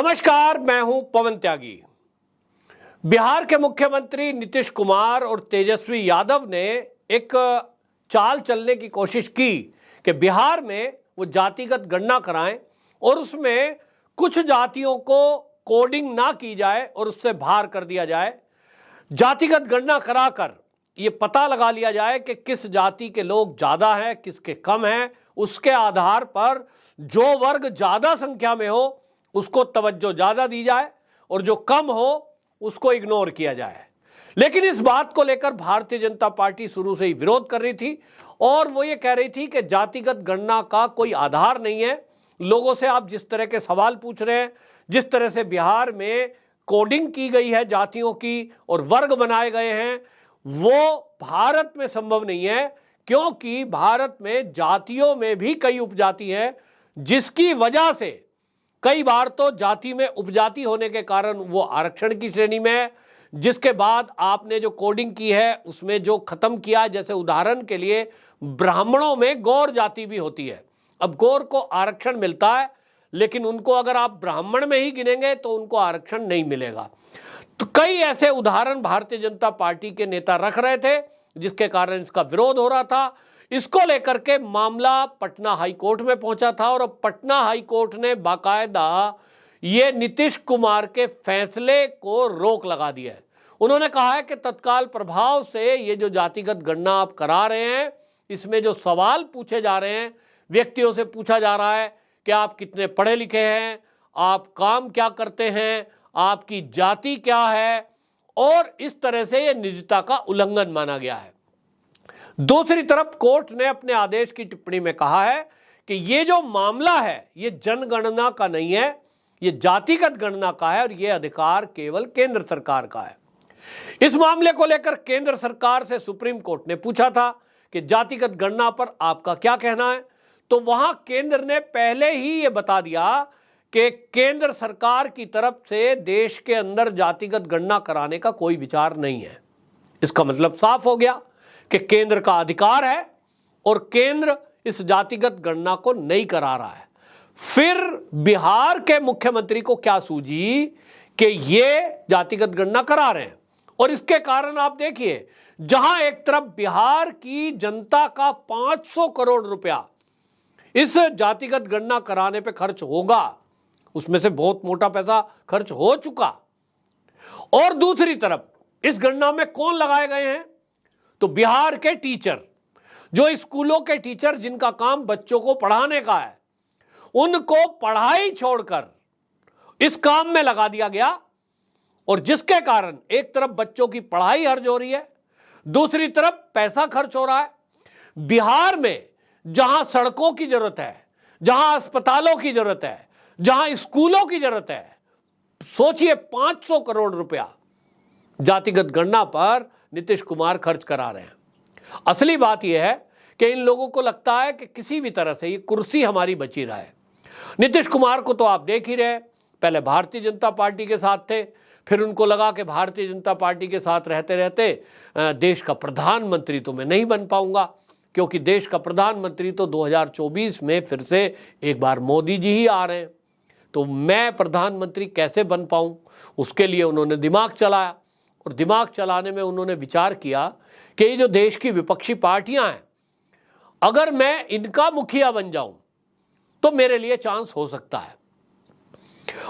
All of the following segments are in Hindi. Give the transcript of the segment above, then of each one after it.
नमस्कार, मैं हूं पवन त्यागी। बिहार के मुख्यमंत्री नीतीश कुमार और तेजस्वी यादव ने एक चाल चलने की कोशिश की कि बिहार में वो जातिगत गणना कराएं और उसमें कुछ जातियों को कोडिंग ना की जाए और उससे बाहर कर दिया जाए। जातिगत गणना कराकर ये पता लगा लिया जाए कि किस जाति के लोग ज़्यादा हैं, किसके कम हैं। उसके आधार पर जो वर्ग ज़्यादा संख्या में हो उसको तवज्जो ज़्यादा दी जाए और जो कम हो उसको इग्नोर किया जाए। लेकिन इस बात को लेकर भारतीय जनता पार्टी शुरू से ही विरोध कर रही थी और वो ये कह रही थी कि जातिगत गणना का कोई आधार नहीं है। लोगों से आप जिस तरह के सवाल पूछ रहे हैं, जिस तरह से बिहार में कोडिंग की गई है जातियों की और वर्ग बनाए गए हैं, वो भारत में संभव नहीं है, क्योंकि भारत में जातियों में भी कई उपजाति हैं, जिसकी वजह से कई बार तो जाति में उपजाति होने के कारण वो आरक्षण की श्रेणी में है। जिसके बाद आपने जो कोडिंग की है उसमें जो खत्म किया, जैसे उदाहरण के लिए ब्राह्मणों में गौर जाति भी होती है। अब गौर को आरक्षण मिलता है, लेकिन उनको अगर आप ब्राह्मण में ही गिनेंगे तो उनको आरक्षण नहीं मिलेगा। तो कई ऐसे उदाहरण भारतीय जनता पार्टी के नेता रख रहे थे, जिसके कारण इसका विरोध हो रहा था। इसको लेकर के मामला पटना हाई कोर्ट में पहुंचा था और अब पटना हाई कोर्ट ने बाकायदा ये नीतीश कुमार के फैसले को रोक लगा दिया है। उन्होंने कहा है कि तत्काल प्रभाव से ये जो जातिगत गणना आप करा रहे हैं, इसमें जो सवाल पूछे जा रहे हैं, व्यक्तियों से पूछा जा रहा है कि आप कितने पढ़े लिखे हैं, आप काम क्या करते हैं, आपकी जाति क्या है, और इस तरह से ये निजता का उल्लंघन माना गया है। दूसरी तरफ कोर्ट ने अपने आदेश की टिप्पणी में कहा है कि ये जो मामला है ये जनगणना का नहीं है, ये जातिगत गणना का है और ये अधिकार केवल केंद्र सरकार का है। इस मामले को लेकर केंद्र सरकार से सुप्रीम कोर्ट ने पूछा था कि जातिगत गणना पर आपका क्या कहना है, तो वहां केंद्र ने पहले ही ये बता दिया कि केंद्र सरकार की तरफ से देश के अंदर जातिगत गणना कराने का कोई विचार नहीं है। इसका मतलब साफ हो गया कि केंद्र का अधिकार है और केंद्र इस जातिगत गणना को नहीं करा रहा है। फिर बिहार के मुख्यमंत्री को क्या सूझी कि ये जातिगत गणना करा रहे हैं, और इसके कारण आप देखिए, जहां एक तरफ बिहार की जनता का 500 करोड़ रुपया इस जातिगत गणना कराने पे खर्च होगा, उसमें से बहुत मोटा पैसा खर्च हो चुका, और दूसरी तरफ इस गणना में कौन लगाए गए हैं, तो बिहार के टीचर, जो स्कूलों के टीचर जिनका काम बच्चों को पढ़ाने का है, उनको पढ़ाई छोड़कर इस काम में लगा दिया गया, और जिसके कारण एक तरफ बच्चों की पढ़ाई हर्ज हो रही है, दूसरी तरफ पैसा खर्च हो रहा है। बिहार में जहां सड़कों की जरूरत है, जहां अस्पतालों की जरूरत है, जहां स्कूलों की जरूरत है, सोचिए 500 करोड़ रुपया जातिगत गणना पर नीतीश कुमार खर्च करा रहे हैं। असली बात यह है कि इन लोगों को लगता है कि किसी भी तरह से ये कुर्सी हमारी बची रहे। नीतीश कुमार को तो आप देख ही रहे, पहले भारतीय जनता पार्टी के साथ थे, फिर उनको लगा कि भारतीय जनता पार्टी के साथ रहते रहते देश का प्रधानमंत्री तो मैं नहीं बन पाऊंगा, क्योंकि देश का प्रधानमंत्री तो 2024 में फिर से एक बार मोदी जी ही आ रहे हैं, तो मैं प्रधानमंत्री कैसे बन पाऊं। उसके लिए उन्होंने दिमाग चलाया, और दिमाग चलाने में उन्होंने विचार किया कि ये जो देश की विपक्षी पार्टियां हैं, अगर मैं इनका मुखिया बन जाऊं तो मेरे लिए चांस हो सकता है।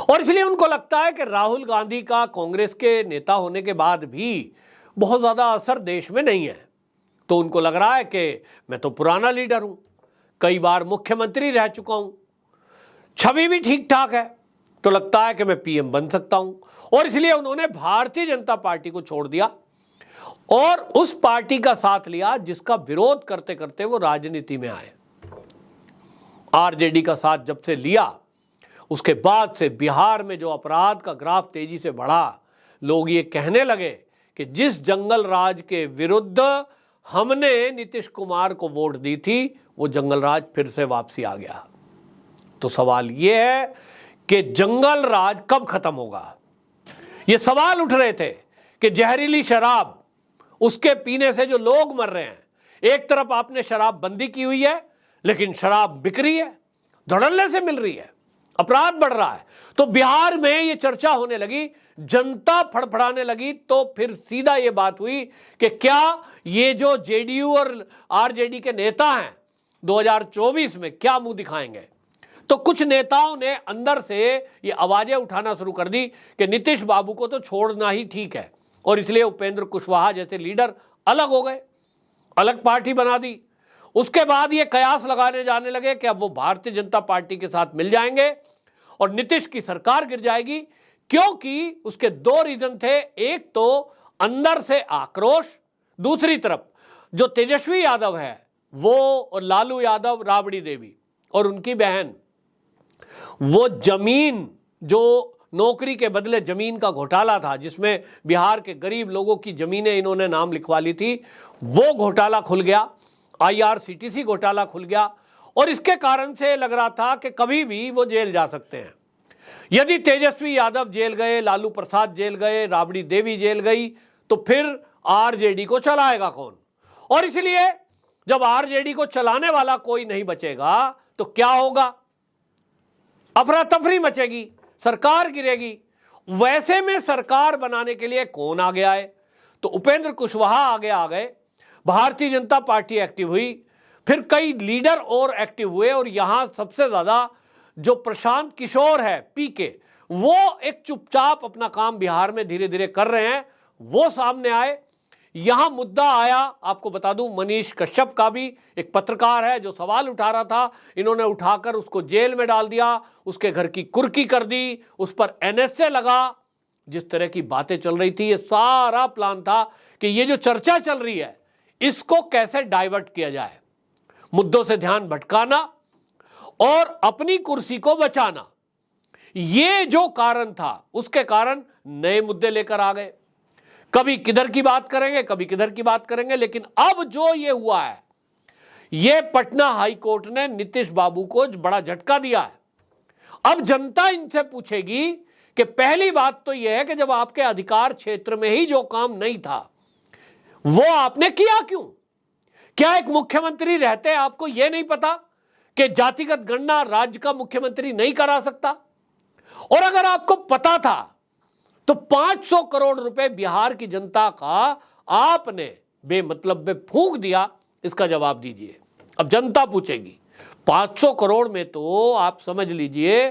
और इसलिए उनको लगता है कि राहुल गांधी का कांग्रेस के नेता होने के बाद भी बहुत ज्यादा असर देश में नहीं है। तो उनको लग रहा है कि मैं तो पुराना लीडर हूं, कई बार मुख्यमंत्री रह चुका हूं, छवि भी ठीक ठाक है, तो लगता है कि मैं पीएम बन सकता हूं। और इसलिए उन्होंने भारतीय जनता पार्टी को छोड़ दिया और उस पार्टी का साथ लिया जिसका विरोध करते करते वो राजनीति में आए। आरजेडी का साथ जब से लिया, उसके बाद से बिहार में जो अपराध का ग्राफ तेजी से बढ़ा, लोग ये कहने लगे कि जिस जंगल राज के विरुद्ध हमने नीतीश कुमार को वोट दी थी, वो जंगल राज फिर से वापसी आ गया। तो सवाल ये है कि जंगल राज कब खत्म होगा। ये सवाल उठ रहे थे कि जहरीली शराब, उसके पीने से जो लोग मर रहे हैं, एक तरफ आपने शराब बंदी की हुई है, लेकिन शराब बिक रही है, धड़ल्ले से मिल रही है। अपराध बढ़ रहा है। तो बिहार में ये चर्चा होने लगी, जनता फड़फड़ाने लगी, तो फिर सीधा ये बात हुई कि क्या ये जो जेडीयू और आरजेडी के नेता हैं 2024 में क्या मुंह दिखाएंगे। तो कुछ नेताओं ने अंदर से ये आवाजें उठाना शुरू कर दी कि नीतीश बाबू को तो छोड़ना ही ठीक है, और इसलिए उपेंद्र कुशवाहा जैसे लीडर अलग हो गए, अलग पार्टी बना दी। उसके बाद ये कयास लगाने जाने लगे कि अब वो भारतीय जनता पार्टी के साथ मिल जाएंगे और नीतीश की सरकार गिर जाएगी, क्योंकि उसके दो रीजन थे। एक तो अंदर से आक्रोश, दूसरी तरफ जो तेजस्वी यादव है वो और लालू यादव, राबड़ी देवी और उनकी बहन, वो जमीन जो नौकरी के बदले जमीन का घोटाला था, जिसमें बिहार के गरीब लोगों की जमीनें इन्होंने नाम लिखवा ली थी, वो घोटाला खुल गया, IRCTC घोटाला खुल गया। और इसके कारण से लग रहा था कि कभी भी वो जेल जा सकते हैं। यदि तेजस्वी यादव जेल गए, लालू प्रसाद जेल गए, राबड़ी देवी जेल गई, तो फिर आरजेडी को चलाएगा कौन। और इसलिए जब आरजेडी को चलाने वाला कोई नहीं बचेगा तो क्या होगा, अफरा तफरी मचेगी, सरकार गिरेगी। वैसे में सरकार बनाने के लिए कौन आगे आए, तो उपेंद्र कुशवाहा आगे आ गए, भारतीय जनता पार्टी एक्टिव हुई, फिर कई लीडर और एक्टिव हुए, और यहां सबसे ज्यादा जो प्रशांत किशोर है पीके, वो एक चुपचाप अपना काम बिहार में धीरे धीरे कर रहे हैं, वो सामने आए। यहां मुद्दा आया, आपको बता दूं, मनीष कश्यप का भी, एक पत्रकार है जो सवाल उठा रहा था, इन्होंने उठाकर उसको जेल में डाल दिया, उसके घर की कुर्की कर दी, उस पर NSA लगा। जिस तरह की बातें चल रही थी, ये सारा प्लान था कि ये जो चर्चा चल रही है इसको कैसे डाइवर्ट किया जाए, मुद्दों से ध्यान भटकाना और अपनी कुर्सी को बचाना। ये जो कारण था, उसके कारण नए मुद्दे लेकर आ गए, कभी किधर की बात करेंगे, कभी किधर की बात करेंगे। लेकिन अब जो ये हुआ है, ये पटना हाई कोर्ट ने नीतीश बाबू को बड़ा झटका दिया है। अब जनता इनसे पूछेगी कि पहली बात तो यह है कि जब आपके अधिकार क्षेत्र में ही जो काम नहीं था वो आपने किया क्यों। क्या एक मुख्यमंत्री रहते आपको यह नहीं पता कि जातिगत गणना राज्य का मुख्यमंत्री नहीं करा सकता, और अगर आपको पता था तो 500 करोड़ रुपए बिहार की जनता का आपने बेमतलब में फूंक दिया, इसका जवाब दीजिए। अब जनता पूछेगी, 500 करोड़ में तो आप समझ लीजिए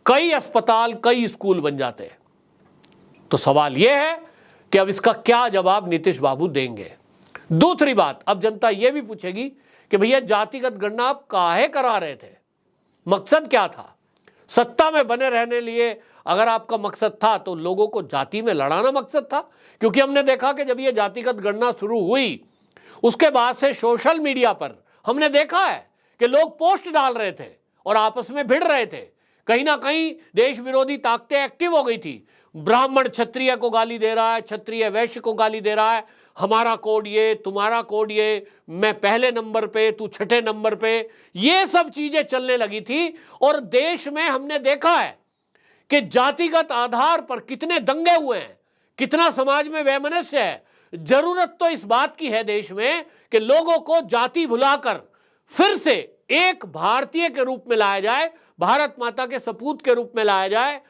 कई अस्पताल, कई स्कूल बन जाते हैं। तो सवाल यह है कि अब इसका क्या जवाब नीतीश बाबू देंगे। दूसरी बात, अब जनता यह भी पूछेगी कि भैया जातिगत गणना आप काहे करा रहे थे, मकसद क्या था। सत्ता में बने रहने लिए अगर आपका मकसद था तो लोगों को जाति में लड़ाना मकसद था, क्योंकि हमने देखा कि जब ये जातिगत गणना शुरू हुई उसके बाद से सोशल मीडिया पर हमने देखा है कि लोग पोस्ट डाल रहे थे और आपस में भिड़ रहे थे। कहीं ना कहीं देश विरोधी ताकतें एक्टिव हो गई थी, ब्राह्मण क्षत्रिय को गाली दे रहा है, क्षत्रिय वैश्य को गाली दे रहा है, हमारा कोड ये, तुम्हारा कोड ये, मैं पहले नंबर पे, तू छठे नंबर पे, ये सब चीजें चलने लगी थी। और देश में हमने देखा है कि जातिगत आधार पर कितने दंगे हुए हैं, कितना समाज में वैमनस्य है। जरूरत तो इस बात की है देश में कि लोगों को जाति भुलाकर फिर से एक भारतीय के रूप में लाया जाए, भारत माता के सपूत के रूप में लाया जाए।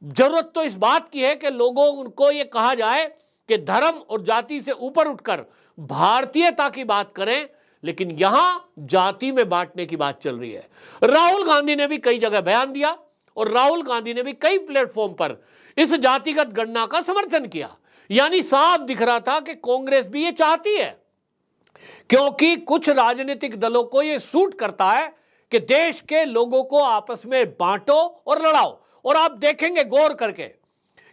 जरूरत तो इस बात की है कि लोगों को यह कहा जाए कि धर्म और जाति से ऊपर उठकर भारतीयता की बात करें, लेकिन यहां जाति में बांटने की बात चल रही है। राहुल गांधी ने भी कई जगह बयान दिया और राहुल गांधी ने भी कई प्लेटफॉर्म पर इस जातिगत गणना का समर्थन किया। यानी साफ दिख रहा था कि कांग्रेस भी ये चाहती है, क्योंकि कुछ राजनीतिक दलों को यह सूट करता है कि देश के लोगों को आपस में बांटो और लड़ाओ। और आप देखेंगे गौर करके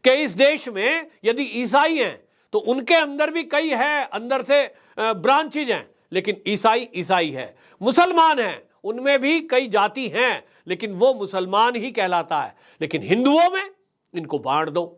कि इस देश में यदि ईसाई हैं तो उनके अंदर भी कई है, अंदर से ब्रांचेज हैं, लेकिन ईसाई ईसाई है। मुसलमान हैं, उनमें भी कई जाति हैं, लेकिन वो मुसलमान ही कहलाता है। लेकिन हिंदुओं में इनको बांट दो,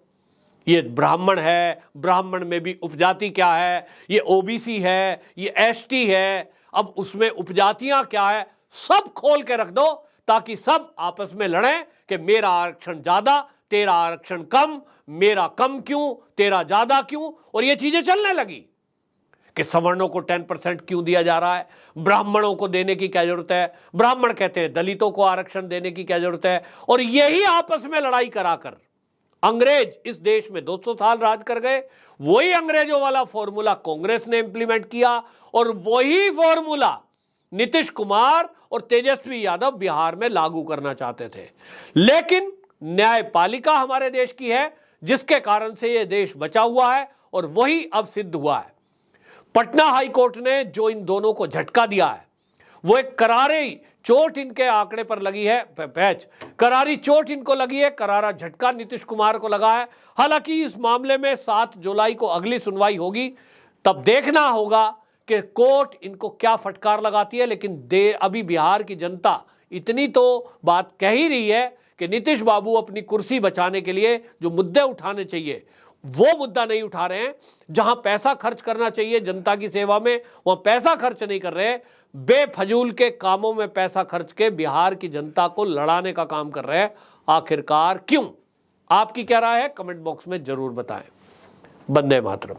ये ब्राह्मण है, ब्राह्मण में भी उपजाति क्या है, ये ओबीसी है, ये एसटी है, अब उसमें उपजातियां क्या है, सब खोल के रख दो ताकि सब आपस में लड़ें कि मेरा आरक्षण ज्यादा, तेरा आरक्षण कम, मेरा कम क्यों, तेरा ज्यादा क्यों। और ये चीजें चलने लगी कि सवर्णों को 10% क्यों दिया जा रहा है, ब्राह्मणों को देने की क्या जरूरत है, ब्राह्मण कहते हैं दलितों को आरक्षण देने की क्या जरूरत है। और यही आपस में लड़ाई कराकर अंग्रेज इस देश में 200 साल राज कर गए। वही अंग्रेजों वाला फॉर्मूला कांग्रेस ने इंप्लीमेंट किया और वही फॉर्मूला नीतीश कुमार और तेजस्वी यादव बिहार में लागू करना चाहते थे। लेकिन न्यायपालिका हमारे देश की है, जिसके कारण से यह देश बचा हुआ है और वही अब सिद्ध हुआ है। पटना हाईकोर्ट ने जो इन दोनों को झटका दिया है, वो एक करारी चोट इनके आंकड़े पर लगी है, करारी चोट इनको लगी है, करारा झटका नीतीश कुमार को लगा है। हालांकि इस मामले में 7 जुलाई को अगली सुनवाई होगी, तब देखना होगा कि कोर्ट इनको क्या फटकार लगाती है। लेकिन अभी बिहार की जनता इतनी तो बात कह ही रही है कि नीतीश बाबू अपनी कुर्सी बचाने के लिए जो मुद्दे उठाने चाहिए वो मुद्दा नहीं उठा रहे हैं। जहां पैसा खर्च करना चाहिए जनता की सेवा में, वहां पैसा खर्च नहीं कर रहे, बेफजूल के कामों में पैसा खर्च के बिहार की जनता को लड़ाने का काम कर रहे हैं। आखिरकार क्यों? आपकी क्या राय है? कमेंट बॉक्स में जरूर बताएं। वंदे मातरम।